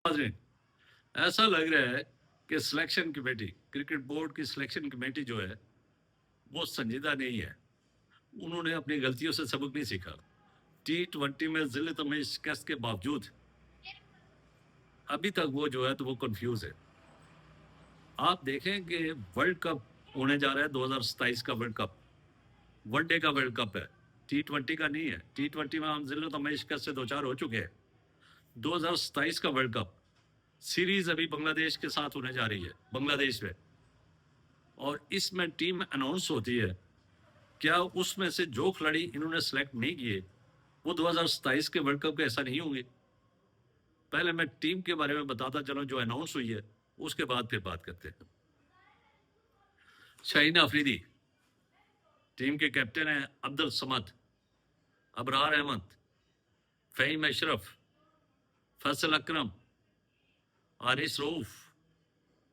नाज़रीन, ऐसा लग रहा है कि सिलेक्शन कमेटी, क्रिकेट बोर्ड की सिलेक्शन कमेटी जो है, वो संजीदा नहीं है। उन्होंने अपनी गलतियों से सबक नहीं सीखा। T20 में ज़िल्लत में शिकस्त के बावजूद अभी तक वो जो है तो वो कन्फ्यूज़ है। आप देखें कि वर्ल्ड कप होने जा रहा है 2027 का वर्ल्ड कप, वनडे का वर्ल्ड कप है, T20 का नहीं है। T20 में हम ज़िल्लत में शिकस्त से 2-4 हो चुके हैं। 2027 का वर्ल्ड कप सीरीज़ अभी बांग्लादेश के साथ होने जा रही है, बांग्लादेश में, और इसमें टीम अनाउंस होती है। क्या उसमें से जो खिलाड़ी इन्होंने सेलेक्ट नहीं किए वो 2027 के वर्ल्ड कप के ऐसा नहीं होंगे? पहले मैं टीम के बारे में बताता चलूं जो अनाउंस हुई है, उसके बाद फिर बात करते हैं। शाहीन अफरीदी टीम के कैप्टन हैं, अब्दुल समद, अबरार अहमद, फ़हीम अशरफ, फैसल अकरम, आरिस रऊफ,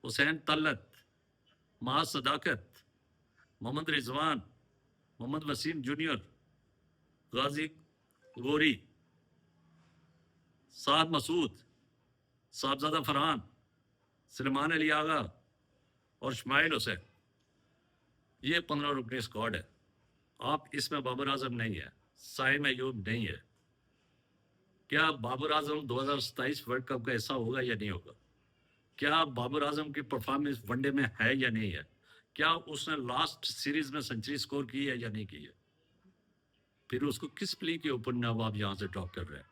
हुसैन तलत, माह सदाकत, मोहम्मद रिजवान, मोहम्मद वसीम जूनियर, गाजी गोरी, साद मसूद, साहबजादा फरहान, सलमान अली आगा और शमाइल हुसैन। ये 15 रुकनी स्क्वाड है। आप इसमें बाबर आजम नहीं है, साइम अयूब नहीं है। क्या बाबर आजम 2027 वर्ल्ड कप का हिस्सा होगा या नहीं होगा? क्या बाबर आजम की परफॉर्मेंस वनडे में है या नहीं है? क्या उसने लास्ट सीरीज में सेंचुरी स्कोर की है या नहीं की है? फिर उसको किस प्ले के ऊपर ना आप यहां से ड्रॉप कर रहे हैं?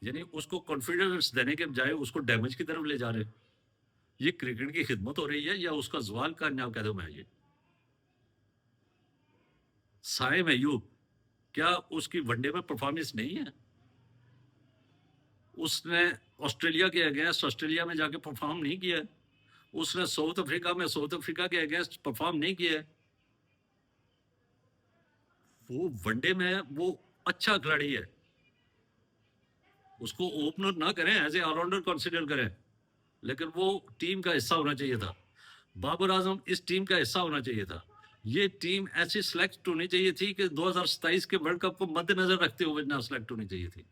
यानी उसको कॉन्फिडेंस देने के बजाय उसको डैमेज की तरफ ले जा रहे हैं। ये क्रिकेट की खिदमत हो रही है या उसका जवाल का नाम कदम है? ये साइम अयूब, क्या उसकी वनडे में परफॉर्मेंस नहीं है? उसने ऑस्ट्रेलिया के अगेंस्ट ऑस्ट्रेलिया में जाके परफॉर्म नहीं किया। उसने साउथ अफ्रीका में साउथ अफ्रीका के अगेंस्ट परफॉर्म नहीं किया। वो वनडे में वो अच्छा खिलाड़ी है, उसको ओपनर ना करें, एज ए ऑलराउंडर कंसिडर करें, लेकिन वो टीम का हिस्सा होना चाहिए था। बाबर आजम इस टीम का हिस्सा होना चाहिए था। ये टीम ऐसी सिलेक्ट होनी चाहिए थी कि 2027 के वर्ल्ड कप को मद्देनजर रखते हुए ना सिलेक्ट होनी चाहिए थी,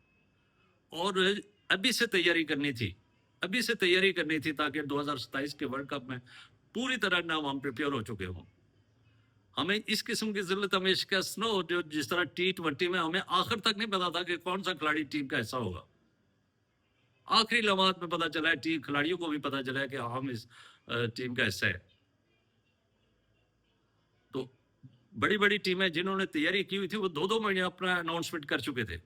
और अभी से तैयारी करनी थी, अभी से तैयारी करनी थी, ताकि 2027 के वर्ल्ड कप में पूरी तरह ना हम प्रिपेयर हो चुके हों। हमें इस किस्म की जिल्लत हमें शिकस्त न हो, जो जिस तरह T20 में हमें आखिर तक नहीं पता था कि कौन सा खिलाड़ी टीम का हिस्सा होगा। आखिरी लम्हात में पता चला है, टीम खिलाड़ियों को भी पता चला है कि हम इस टीम का हिस्सा है। तो बड़ी बड़ी टीमें जिन्होंने तैयारी की हुई थी वो 2-2 महीने अपना अनाउंसमेंट कर चुके थे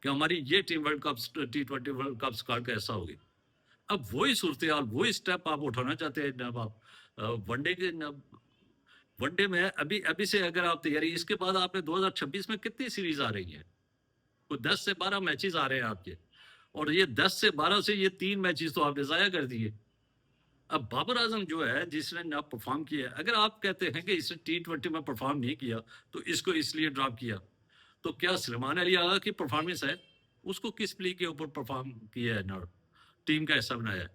कि हमारी ये team world cup T20 world cup squad का हिस्सा होगी। अब वही सूरत हाल, वही स्टेप आप उठाना चाहते हैं जब आप वनडे के वनडे में अभी अभी से अगर आप तैयारी, इसके बाद आपने 2026 में कितनी सीरीज आ रही है? तो 10 से 12 मैचेस आ रहे हैं आपके, और ये 10 से 12 से ये 3 मैचेस तो आपने जाया कर दिए। अब बाबर आजम जो है जिसने ना परफॉर्म किया, अगर आप कहते हैं कि इसने T20 में परफॉर्म नहीं किया तो इसको इसलिए ड्रॉप किया, तो क्या सलमान अली आगा की परफॉर्मेंस है? उसको किस प्ले के ऊपर परफॉर्म किया है ना टीम का हिस्सा बनाया है?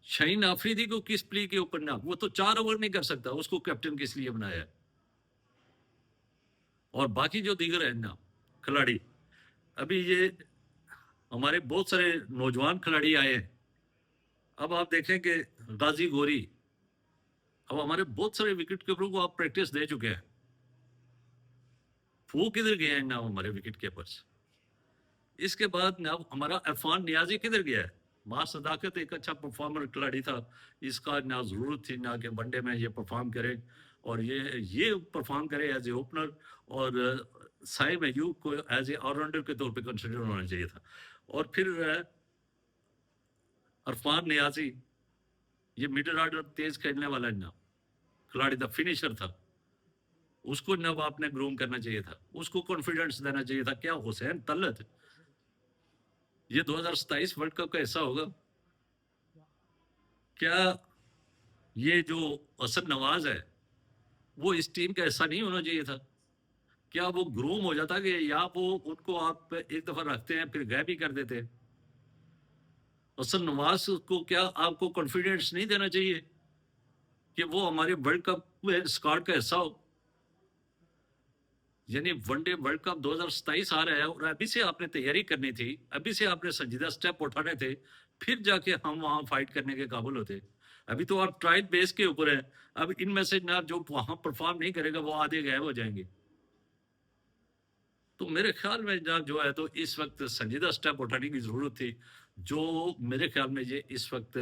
शाहीन आफरीदी को किस प्ले के ऊपर ना, वो तो 4 ओवर नहीं कर सकता, उसको कैप्टन किस लिए बनाया है? और बाकी जो दीगर है ना खिलाड़ी, अभी ये हमारे बहुत सारे नौजवान खिलाड़ी आए हैं। अब आप देखें कि गाजी गोरी, अब हमारे बहुत सारे विकेट कीपरों को आप प्रैक्टिस दे चुके हैं, वो किधर गए हैं ना हमारे विकेट कीपर्स? इसके बाद ना हमारा इरफान नियाजी किधर गया है? मां सदाकत एक अच्छा परफॉर्मर खिलाड़ी था, इसका ना जरूरत थी ना कि वनडे में ये परफॉर्म करे, और ये परफॉर्म करे एज ए ओपनर, और साइम अयूब को एज ए ऑलराउंडर के तौर पे कंसिडर होना चाहिए था। और फिर इरफान नियाजी, ये मिडिल ऑर्डर तेज खेलने वाला ना खिलाड़ी था, फिनिशर था, उसको नब आपने ग्रूम करना चाहिए था, उसको कॉन्फिडेंस देना चाहिए था। क्या हुसैन तलत ये 2027 वर्ल्ड कप का हिस्सा होगा? क्या ये जो असद नवाज है वो इस टीम का हिस्सा नहीं होना चाहिए था? क्या वो ग्रूम हो जाता कि या वो उनको आप एक दफा रखते हैं फिर गायब ही कर देते हैं? असद नवाज को क्या आपको कॉन्फिडेंस नहीं देना चाहिए कि वो हमारे वर्ल्ड कप में स्क्वाड का हिस्सा हो? यानी वनडे वर्ल्ड कप 2027 आ रहा है और अभी से आपने तैयारी करनी थी, अभी से आपने संजीदा स्टेप उठाने थे, फिर जाके हम वहां फाइट करने के काबिल होते। अभी तो आप ट्रायल बेस के ऊपर है। अब इनमें से ना जो वहां परफॉर्म नहीं करेगा वो आधे गायब हो जाएंगे। तो मेरे ख्याल में जो है तो इस वक्त संजीदा स्टेप उठाने की जरूरत थी, जो मेरे ख्याल में ये इस वक्त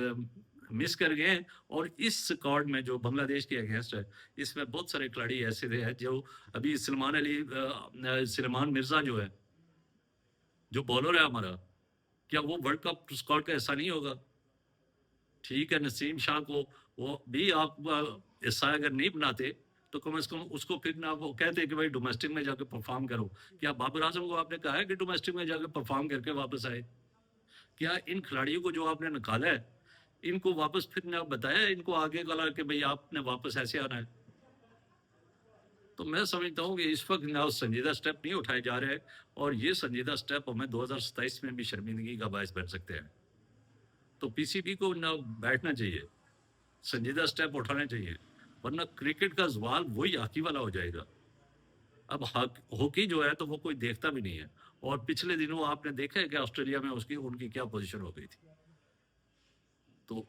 मिस कर गए हैं। और इस स्क्वाड में जो बांग्लादेश के अगेंस्ट है, इसमें बहुत सारे खिलाड़ी ऐसे थे जो अभी सलमान मिर्जा जो है, जो बॉलर है हमारा, क्या वो वर्ल्ड कप स्क्वाड का ऐसा नहीं होगा? ठीक है, नसीम शाह को वो भी आप हिस्सा अगर नहीं बनाते तो कम से कम उसको फिर ना वो कहते कि भाई डोमेस्टिक में जाके परफॉर्म करो। क्या बाबर आजम को आपने कहा है कि डोमेस्टिक में जाके परफॉर्म करके वापस आए? क्या इन खिलाड़ियों को जो आपने निकाला है, इनको वापस फिर ना बताया इनको आगे वाला कि भाई आपने वापस ऐसे आना है? तो मैं समझता हूँ कि इस वक्त ना संजीदा स्टेप नहीं उठाए जा रहे हैं, और ये संजीदा स्टेप हमें 2027 में भी शर्मिंदगी का बायस बन सकते हैं। तो पीसीबी को ना बैठना चाहिए, संजीदा स्टेप उठाने चाहिए, वरना क्रिकेट का सवाल वही हॉकी वाला हो जाएगा। अब हॉकी जो है तो वो कोई देखता भी नहीं है। और पिछले दिनों आपने देखा है कि ऑस्ट्रेलिया में उसकी उनकी क्या पोजीशन हो गई थी। तो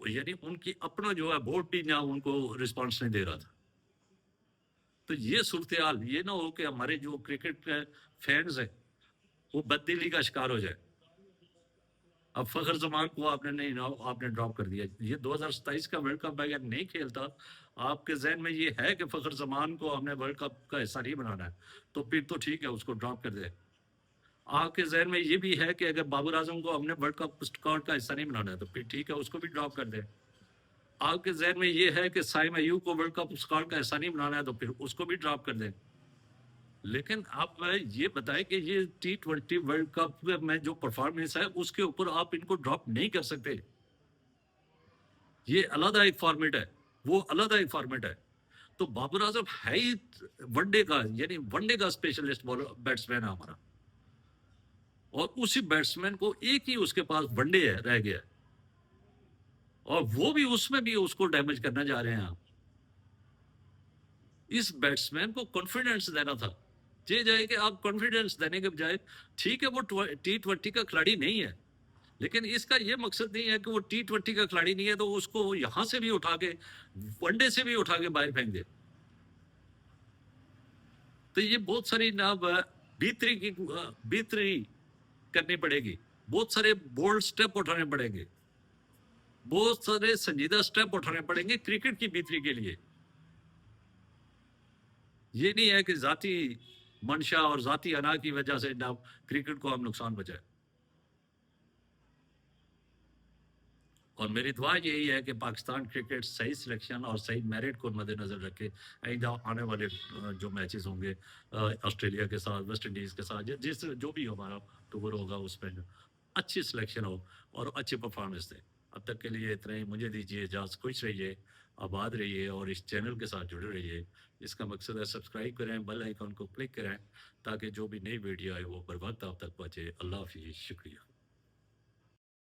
यानी उनकी अपना जो है बोर्ड भी ना उनको रिस्पांस नहीं दे रहा था। तो ये सूरत हाल, ये ना हो कि हमारे जो क्रिकेट के फैंस है वो बददिली का शिकार हो जाए। अब फखर जमान को आपने नहीं ना आपने ड्रॉप कर दिया। ये 2027 का वर्ल्ड कप अगर नहीं खेलता, आपके जहन में ये है कि फखर जमान को हमने वर्ल्ड कप का हिस्सा नहीं बनाना है, तो फिर तो ठीक है, उसको ड्रॉप कर दे। आपके जहन में ये भी है कि अगर बाबर आजम को हमने वर्ल्ड कप स्क्वाड का हिस्सा नहीं बनाना है, तो फिर ठीक है, उसको भी ड्रॉप कर दे। आपके जहन में ये है कि साइम अयूब को वर्ल्ड कप स्क्वाड का हिस्सा नहीं बनाना है, तो फिर उसको भी ड्रॉप कर दें। लेकिन आप ये बताएं कि ये T20 वर्ल्ड कप में जो परफॉर्मेंस है उसके ऊपर आप इनको ड्रॉप नहीं कर सकते। ये अलग एक फॉर्मेट है, वो अलग एक फॉर्मेट है। तो बाबर आजम है ही वनडे का, यानी वनडे का स्पेशलिस्ट बैट्समैन है हमारा, और उसी बैट्समैन को एक ही उसके पास वनडे है रह गया, और वो भी उसमें भी उसको डैमेज करना जा रहे हैं आप। इस बैट्समैन को कॉन्फिडेंस देना था। ये जाए कि आप कॉन्फिडेंस देने के बजाय, ठीक है वो T20 का खिलाड़ी नहीं है, लेकिन इसका ये मकसद नहीं है कि वो T20 का खिलाड़ी नहीं है तो उसको यहां से भी उठा के, वनडे से भी उठा के बाहर फेंक दे। तो ये बहुत सारी ना बीतरी करनी पड़ेगी, बहुत सारे बोल्ड स्टेप उठाने पड़ेंगे, बहुत सारे संजीदा स्टेप उठाने पड़ेंगे क्रिकेट की बेहतरी के लिए। ये नहीं है कि जाती मंशा और जाती अना की वजह से ना क्रिकेट को हम नुकसान पहुंचाए। और मेरी दुआ यही है कि पाकिस्तान क्रिकेट सही सिलेक्शन और सही मेरिट को मद्देनजर रखे, आने वाले जो मैचेस होंगे ऑस्ट्रेलिया के साथ, वेस्ट इंडीज के साथ, जिस जो भी हमारा टूर होगा उसमें अच्छी सिलेक्शन हो और अच्छी परफॉर्मेंस दे। अब तक के लिए इतना ही, मुझे दीजिए इजाज़त। खुश रहिए, आबाद रहिए और इस चैनल के साथ जुड़े रहिए। इसका मकसद है सब्सक्राइब करें, बेल आइकन को क्लिक करें, ताकि जो भी नई वीडियो आए वो बर वक्त आप तक पहुँचे। अल्लाह हाफिज़, शुक्रिया।